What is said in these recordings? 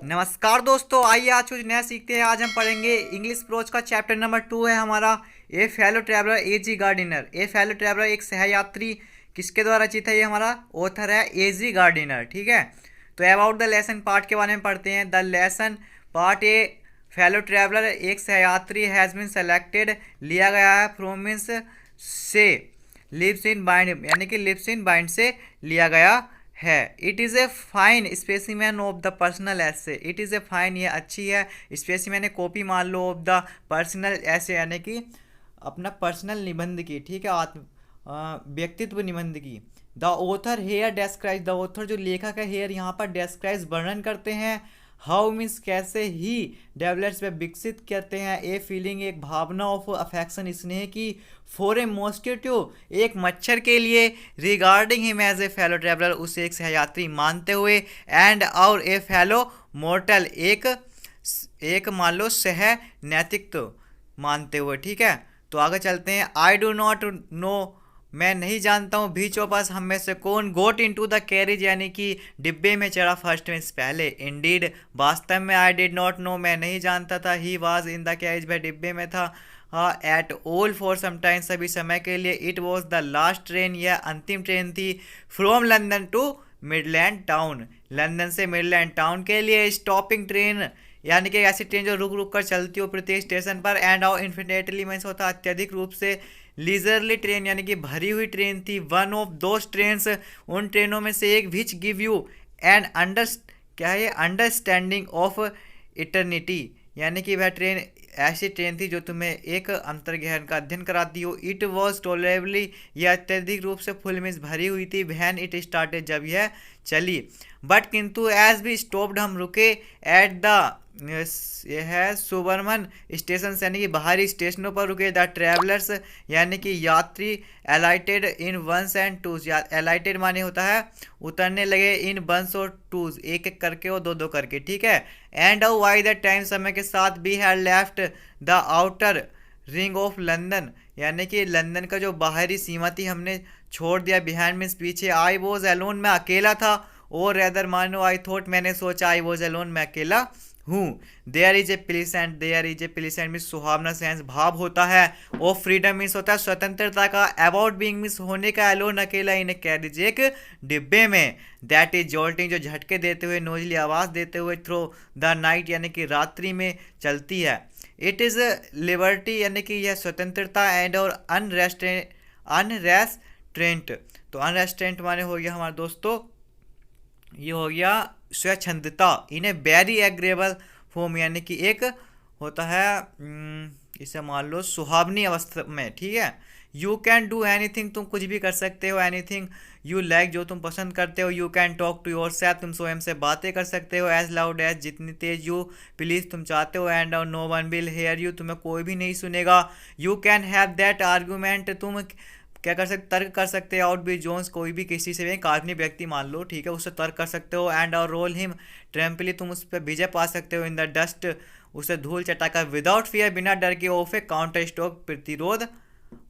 नमस्कार दोस्तों, आइए आज कुछ नया सीखते हैं। आज हम पढ़ेंगे इंग्लिश प्रोज का चैप्टर नंबर 2 है हमारा ए फेलो ट्रैवलर एजी गार्डिनर। ए फेलो ट्रैवलर एक सहयात्री किसके द्वारा रचित है? ये हमारा ऑथर है एजी गार्डिनर। ठीक है, तो अबाउट द लेसन पार्ट के बारे में पढ़ते हैं। The lesson part A fellow traveller एक सहयात्री हैज़ बीन सेलेक्टेड लिया गया है फ्रॉम मीन्स से लिव्स इन बाइंड यानी कि लिव्स इन बाइंड से लिया गया है। It is a fine specimen of the personal ऐसे। इट इज़ ए फाइन, ये अच्छी है, स्पेसिमेन है कॉपी मान लो ऑफ द पर्सनल ऐसे यानी कि अपना पर्सनल निबंध की। ठीक है, व्यक्तित्व निबंध की। The author here describe, the author जो लेखक है हेयर यहाँ पर डेस्क्राइब वर्णन करते हैं। हाउ मीन्स कैसे ही, डेवलप्स वे विकसित करते हैं। ए फीलिंग एक भावना ऑफ अफेक्शन स्नेह की। फॉर ए मॉस्किटो एक मच्छर के लिए। Regarding him as a fellow traveller उसे एक सहयात्री मानते हुए। एंड और ए फेलो मॉर्टल एक मान लो सह नैतिक मानते हुए। ठीक है, तो आगे चलते हैं। आई डू नॉट नो मैं नहीं जानता हूँ बीच ऑफ अस हम में से कौन गोट इनटू द कैरेज यानी कि डिब्बे में चढ़ा फर्स्ट में पहले। इंडीड वास्तव में। आई डिड नॉट नो मैं नहीं जानता था। He was in the carriage वह डिब्बे में था। At all for some time सभी समय के लिए। It was the last train यह अंतिम ट्रेन थी। From London to Midland town London से मिडलैंड टाउन के लिए। स्टॉपिंग ट्रेन यानी कि ऐसी ट्रेन जो रुक रुक कर चलती हो प्रत्येक स्टेशन पर। एंड और इन्फिनेटली मीन्स होता अत्यधिक रूप से। लीजरली ट्रेन यानी कि भरी हुई ट्रेन थी। वन ऑफ दोज ट्रेन्स उन ट्रेनों में से एक विच गिव यू एंड क्या है अंडरस्टैंडिंग ऑफ इटर्निटी यानी कि वह ट्रेन ऐसी ट्रेन थी जो तुम्हें एक अंतर्ग्रहण का अध्ययन कराती हो। इट वॉज टोलेबली यह अत्यधिक रूप से फुल मीन्स भरी हुई थी। वैन इट स्टार्टेड जब यह चली। बट किंतु एज भी स्टॉप्ड हम रुके एट द यह है सुबर्मन स्टेशन यानी कि बाहरी स्टेशनों पर रुके। द ट्रैवलर्स यानी कि यात्री एलाइटेड इन वंस एंड टूज। एलाइटेड माने होता है उतरने लगे। इन वंस और टूज एक एक करके और दो दो करके। ठीक है, एंड वाई द टाइम समय के साथ be had left the outer ring of London यानी कि लंदन का जो बाहरी सीमा थी हमने छोड़ दिया। बिहाइंड मीन्स पीछे। आई वॉज एलोन मैं अकेला था। और रेदर मानो आई थॉट मैंने सोचा। आई वॉज एलोन मैं अकेला हूँ। There is a pleasant there is a pleasant means सुहावना सेंस भाव होता है। ऑफ फ्रीडम मीन्स होता है स्वतंत्रता का। अबाउट बीइंग मीन्स होने का। एलोन अकेला इन ए कैरेज एक डिब्बे में। दैट इज जॉल्टिंग जो झटके देते हुए नोजली आवाज़ देते हुए। थ्रो द नाइट यानी कि रात्रि में चलती है। इट इज़ लिबर्टी यानी कि यह स्वतंत्रता। एंड और अनरेस्ट्रेंट तो अनरेस्ट्रेंट माने हो गया हमारे दोस्तों ये हो गया स्वच्छंदता। इन्हें वेरी एग्रेबल फॉर्म यानी कि एक होता है इसे मान लो सुहावनी अवस्था में। ठीक है, यू कैन डू एनीथिंग तुम कुछ भी कर सकते हो। एनीथिंग यू लाइक जो तुम पसंद करते हो। You can talk to yourself तुम स्वयं से बातें कर सकते हो। एज लाउड एज जितनी तेज यू प्लीज तुम चाहते हो। And no one will hear you तुम्हें कोई भी नहीं सुनेगा। You can have that argument तुम क्या कर सकते तर्क कर सकते हो। आउट बी जोन्स कोई भी किसी से भी काल्पनिक व्यक्ति मान लो। ठीक है, उससे तर्क कर सकते हो। एंड और रोल हिम ट्रैम्पली तुम उस पर विजय पा सकते हो। इन द डस्ट उसे धूल चटाकर। विदाउट फियर बिना डर के। ऑफ ए काउंटर स्टॉक प्रतिरोध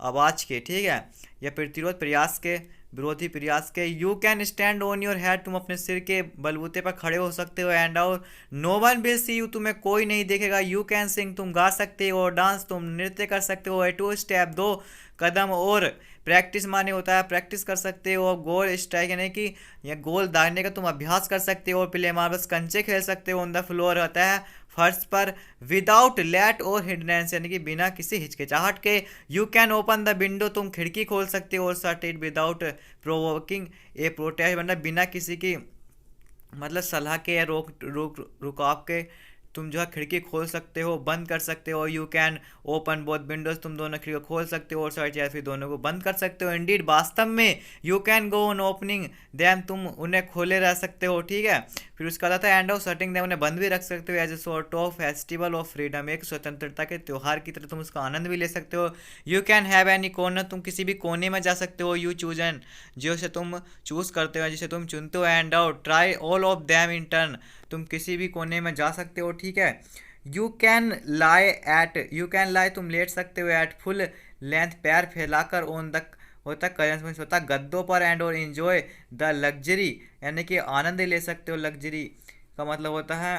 आवाज के। ठीक है, या प्रतिरोध प्रयास के विरोधी प्रयास के। You can stand on your head तुम अपने सिर के बलबूते पर खड़े हो सकते हो। एंड और no one will see you तुम्हें कोई नहीं देखेगा। यू कैन सिंग तुम गा सकते हो। डांस तुम नृत्य कर सकते हो। ए टू स्टेप दो कदम और। प्रैक्टिस माने होता है प्रैक्टिस कर सकते हो। गोल स्ट्राइक यानी कि या गोल दागने का तुम अभ्यास कर सकते हो। प्ले मार्बल्स कंचे खेल सकते हो। ऑन द फ्लोर होता है फर्श पर। विदाउट लेट और हिडनेंस यानी कि बिना किसी हिचकिचाहट के। You can open the window तुम खिड़की खोल सकते हो। और shut it without provoking A protest मतलब बिना किसी की मतलब सलाह के या रुकाव के तुम जो है खिड़की खोल सकते हो बंद कर सकते हो। You can open both Windows तुम दोनों खिड़की खोल सकते हो और साइड या फिर दोनों को बंद कर सकते हो। इंडीड वास्तव में। You can go on opening them तुम उन्हें खोले रह सकते हो। ठीक है, फिर उसका था एंड ऑफ शटिंग देम उन्हें बंद भी रख सकते हो। As a sort of festival of freedom एक स्वतंत्रता के त्यौहार की तरह तुम उसका आनंद भी ले सकते हो। You can have any corner तुम किसी भी कोने में जा सकते हो। यू चूज एंड जो से तुम चूज करते हो जिसे तुम चुनते हो। And out try all of them in turn तुम किसी भी कोने में जा सकते हो। ठीक है, यू कैन लाई तुम लेट सकते हो। एट फुल लेंथ पैर फैलाकर। ऑन द होता करेंस में होता गद्दों पर। एंड और इन्जॉय द लग्जरी यानी कि आनंद ले सकते हो लग्जरी का मतलब होता है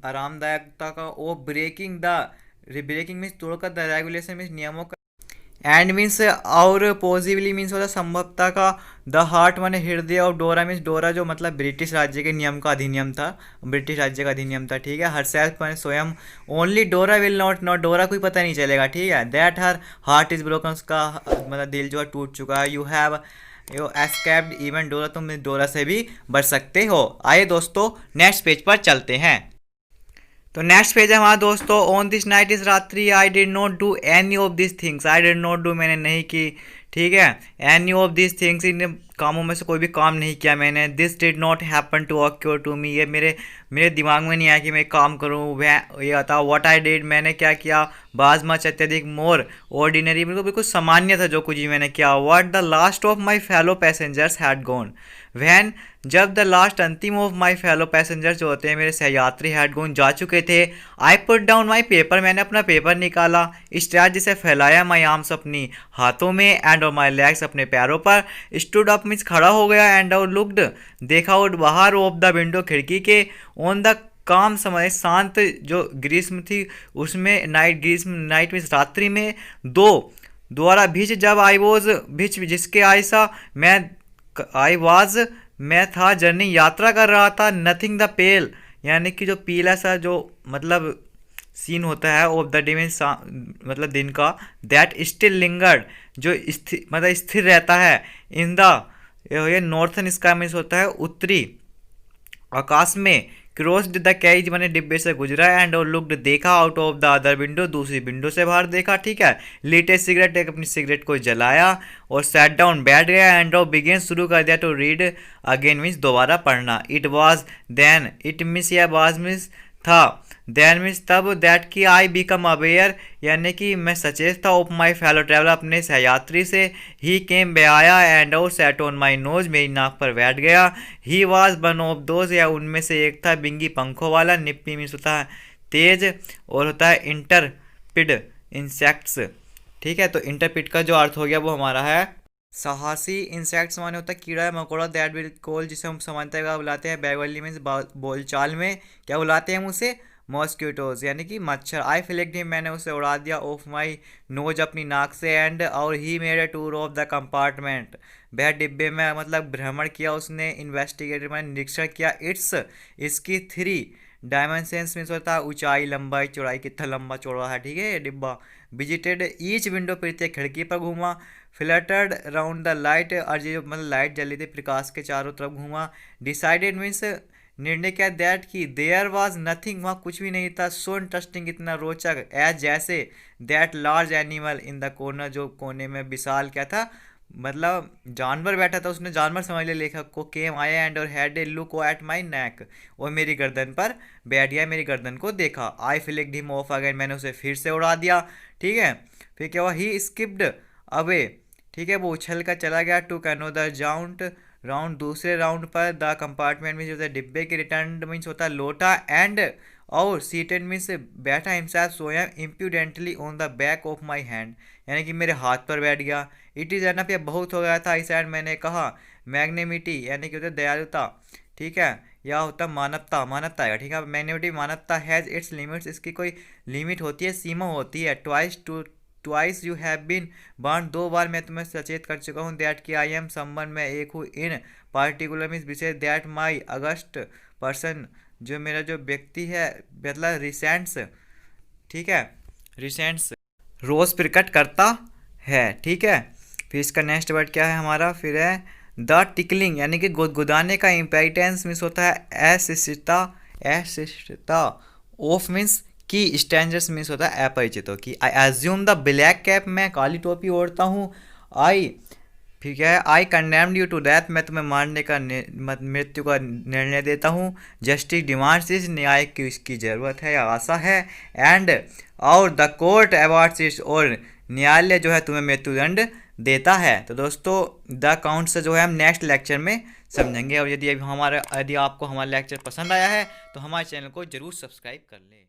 आरामदायकता का। ओ ब्रेकिंग मीन्स तोड़कर, द रेगुलेशन मीन्स नियमों का, एंड मीन्स और पॉजिबली मीन्स होता है संभवता का, द हार्ट माने हृदय, और डोरा मीन्स डोरा जो मतलब ब्रिटिश राज्य के नियम का अधिनियम था, ब्रिटिश राज्य का अधिनियम था, ठीक है। हर सेल्फ माने स्वयं, ओनली डोरा विल नॉट डोरा कोई पता नहीं चलेगा, ठीक है। That her heart is broken, उसका मतलब दिल जो है टूट चुका है। यू एस्केप्ड इवन डोरा, तुम डोरा से भी बच सकते हो। आइए दोस्तों नेक्स्ट पेज पर चलते हैं। तो नेक्स्ट पेज है हमारा दोस्तों, ऑन दिस नाइट इस रात्रि I did not do any of this things, I did not do मैंने नहीं की, ठीक है। एनी ऑफ दिस थिंग्स, इन कामों में से कोई भी काम नहीं किया मैंने। This did not happen to occur to me, ये मेरे दिमाग में नहीं आया कि मैं काम करूँ। वह ये बताओ व्हाट आई डिड, मैंने क्या किया। बाज मच अत्यधिक, मोर ऑर्डिनरी, बिल्कुल सामान्य था जो कुछ भी मैंने किया। What the last of my fellow passengers had gone, when जब द लास्ट अंतिम ऑफ माई फेलो पैसेंजर जो होते हैं मेरे सहयात्री हैड गॉन जा चुके थे। I put down my paper, मैंने अपना पेपर निकाला। स्ट्रेच जिसे फैलाया, माई आर्म्स अपनी हाथों में, एंड और माई लेग्स अपने पैरों पर। स्टूड अप मीन्स खड़ा हो गया, एंड आउट लुक्ड देखा आउट बाहर, ऑफ द विंडो खिड़की के, ऑन द काम समय शांत जो ग्रीष्म थी उसमें, नाइट मीन्स रात्रि में, द्वारा भिज जब आई वॉज भिज जिसके आयसा मैं था जर्नी यात्रा कर रहा था। नथिंग द पेल यानी कि जो पीला सा जो मतलब सीन होता है ऑफ द डे मतलब दिन का, दैट स्टिल लिंगर्ड जो मतलब स्थिर रहता है, इन द ये नॉर्थन स्काई मीन्स होता है उत्तरी आकाश में, क्रॉस्ड द कैज मैंने डिब्बे से गुजरा, एंड और लुक्ड देखा, out of the other window दूसरी विंडो से बाहर देखा, ठीक है। लीट ए सिगरेट, एक अपनी सिगरेट को जलाया, और सैट डाउन बैठ गया, एंड ऑफ बिगेन शुरू कर दिया टू रीड अगेन मीन्स दोबारा पढ़ना। It was then, it means या वाज मीन्स था, देन मीन्स तब, दैट की आई बिकम अवेयर यानी कि मैं सचेत था, ऑफ माई फेलो ट्रैवलर अपने सहयात्री से। ही केम बे आया, एंड और सेट ऑन माई नोज मेरी नाक पर बैठ गया। He was one of those या उनमें से एक था, बिंगी पंखों वाला, निप्पी मीन्स होता है तेज, और होता है इंटरपिड इंसेक्ट्स, ठीक है। तो इंटरपिड का जो अर्थ हो गया वो हमारा है साहसी। इंसेक्ट्स माने होता है कीड़ा मकोड़ा, दैट विल कॉल जिसे हम सामान्यतः बुलाते हैं बैगवली मीन्स बोलचाल में क्या बुलाते हैं हम उसे, मॉस्किटोज यानी कि मच्छर। आई फ्लिक्ड हिम, मैंने उसे उड़ा दिया, ऑफ माई नोज अपनी नाक से, एंड और he made a tour of the compartment, वह डिब्बे में मतलब भ्रमण किया उसने, इन्वेस्टिगेटेड मैंने निरीक्षण किया, इसकी 3 डायमेंशंस में होता है ऊंचाई लंबाई चौड़ाई, कितना लंबा चौड़ा है, ठीक है ये डिब्बा। विजिटेड ईच विंडो, प्रत्येक खिड़की पर घूमा। फ्लटर्ड राउंड द लाइट, और जो मतलब लाइट जली थी प्रकाश के चारों तरफ घूमा। डिसाइडेड मीन्स निर्णय क्या, दैट की देयर वाज नथिंग वहाँ कुछ भी नहीं था, सो इंटरेस्टिंग इतना रोचक, एज जैसे, that large animal in the corner जो कोने में विशाल क्या था मतलब जानवर बैठा था, उसने जानवर समझ लिया लेखक को, केम आया, एंड और had a look at my neck, और मेरी गर्दन पर बैठ गया, मेरी गर्दन को देखा। आई फ्लिक्ड हिम ऑफ अगेन, मैंने उसे फिर से उड़ा दिया, ठीक है। फिर क्या हुआ, ही स्किप्ड अवे, ठीक है, वो उछल कर चला गया, टू अनदर राउंड दूसरे राउंड पर, द कंपार्टमेंट मीन्स होता है डिब्बे के, रिटर्न मीन्स होता है लौटा, एंड और सीटेड मीन्स बैठा, हिमसेल्फ सोया, impudently on the back of my hand यानी कि मेरे हाथ पर बैठ गया। इट इज़ एनफ, ये बहुत हो गया था, आई सैड मैंने कहा। मैग्नेमिटी यानी कि होता है दयालुता, ठीक है, या होता मानवता है, ठीक है। मैग्नेमिटी मानवता हैज़ इट्स लिमिट्स, इसकी कोई लिमिट होती है, सीमा होती है। Twice you have been burn, 2 बार मैं तुम्हें सचेत कर चुका हूँ। दैट कि आई एम समवन, मैं एक हूँ। इन पार्टिकुलर मीन्स विशेष, दैट माई अगस्ट पर्सन, जो मेरा जो व्यक्ति है मतलब रिसेंट्स, ठीक है, रिसेंट्स रोज प्रकट करता है, ठीक है। फिर इसका नेक्स्ट वर्ड क्या है हमारा, फिर है द टिकलिंग यानी कि गुदगुदाने का। इम्पेरिटेंस मीन्स होता है अशिष्टता। ऑफ मीन्स की, स्ट्रेंजर्स मीन्स होता है अपरिचितों की। I assume the black cap, मैं काली टोपी ओढ़ता हूँ। फिर क्या है, आई कंडेम्ड यू टू डेथ, मैं तुम्हें मारने का मृत्यु का निर्णय देता हूँ। जस्टिस डिमांड्स इस, न्याय की इसकी ज़रूरत है या आशा है। एंड और द कोर्ट अवार्ड्स इस, और न्यायालय जो है तुम्हें मृत्युदंड देता है। तो दोस्तों द काउंट से जो है हम नेक्स्ट लेक्चर में समझेंगे। और यदि आपको हमारा लेक्चर पसंद आया है तो हमारे चैनल को जरूर सब्सक्राइब कर लें।